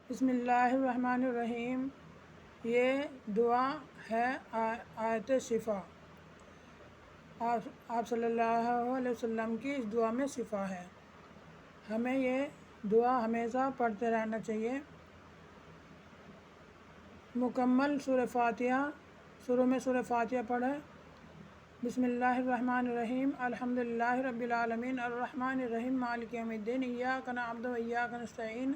بسم اللہ الرحمن الرحیم۔ یہ دعا ہے آیت شفا۔ آپ صلی اللہ علیہ وسلم کی اس دعا میں شفا ہے۔ ہمیں یہ دعا ہمیشہ پڑھتے رہنا چاہیے۔ مکمل سورہ فاتحہ، شروع میں سورہ فاتحہ پڑھیں۔ بسم اللہ الرحمن الرحیم، الحمدللہ رب العالمین، الرحمن الرحیم، مالک یوم الدین، ایاک نعبد و ایاک نستعین،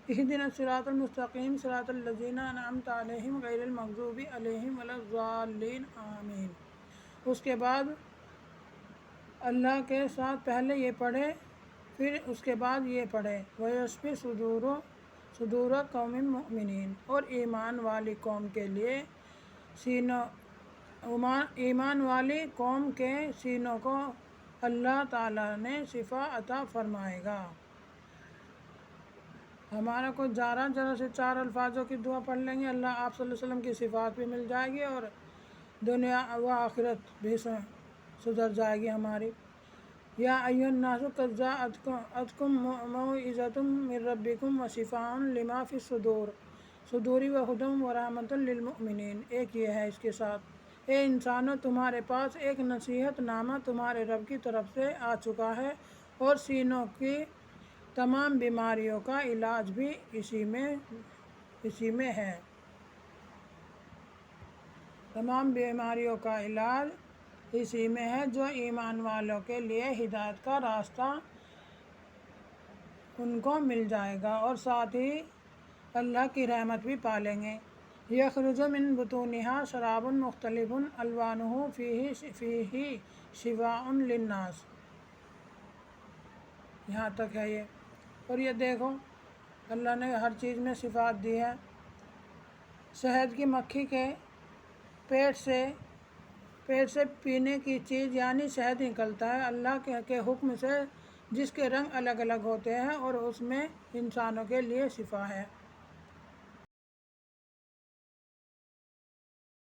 اہدنا الصراط المستقیم، صراط الذین انعمت علیہم غیر المغضوب علیہم ولا الضالین، آمین۔ اس کے بعد اللہ کے ساتھ پہلے یہ پڑھے، پھر اس کے بعد یہ پڑھے، وَيَشْفِ صُدُورَ قَوْمٍ مُؤْمِنِينَ، اور ایمان والی قوم کے لیے ایمان والی قوم کے سینوں کو اللہ تعالیٰ نے شفا عطا فرمائے گا۔ ہمارا کو ذرا سے 4 الفاظوں کی دعا پڑھ لیں گے، اللہ آپ صلی اللہ علیہ وسلم کی صفات بھی مل جائے گی اور دنیا و آخرت بھی سدھر جائے گی ہماری۔ یا ایھا الناس قد جاءتکم موعظۃ من ربکم وشفاء لما فی الصدور وہدی ورحمۃ للمؤمنین۔ ایک یہ ہے اس کے ساتھ، اے انسانوں، تمہارے پاس ایک نصیحت نامہ تمہارے رب کی طرف سے آ چکا ہے، اور سینوں کی تمام بیماریوں کا علاج بھی اسی میں ہے۔ تمام بیماریوں کا علاج اسی میں ہے، جو ایمان والوں کے لیے ہدایت کا راستہ ان کو مل جائے گا، اور ساتھ ہی اللہ کی رحمت بھی پالیں گے۔ یخرج من بطونہا شراب مختلف الوانہ فیہ شفاء للناس، یہاں تک ہے یہ۔ اور یہ دیکھو اللہ نے ہر چیز میں صفات دی ہے۔ شہد کی مکھی کے پیٹ سے پینے کی چیز یعنی شہد نکلتا ہے اللہ کے حکم سے، جس کے رنگ الگ الگ ہوتے ہیں، اور اس میں انسانوں کے لیے شفا ہے۔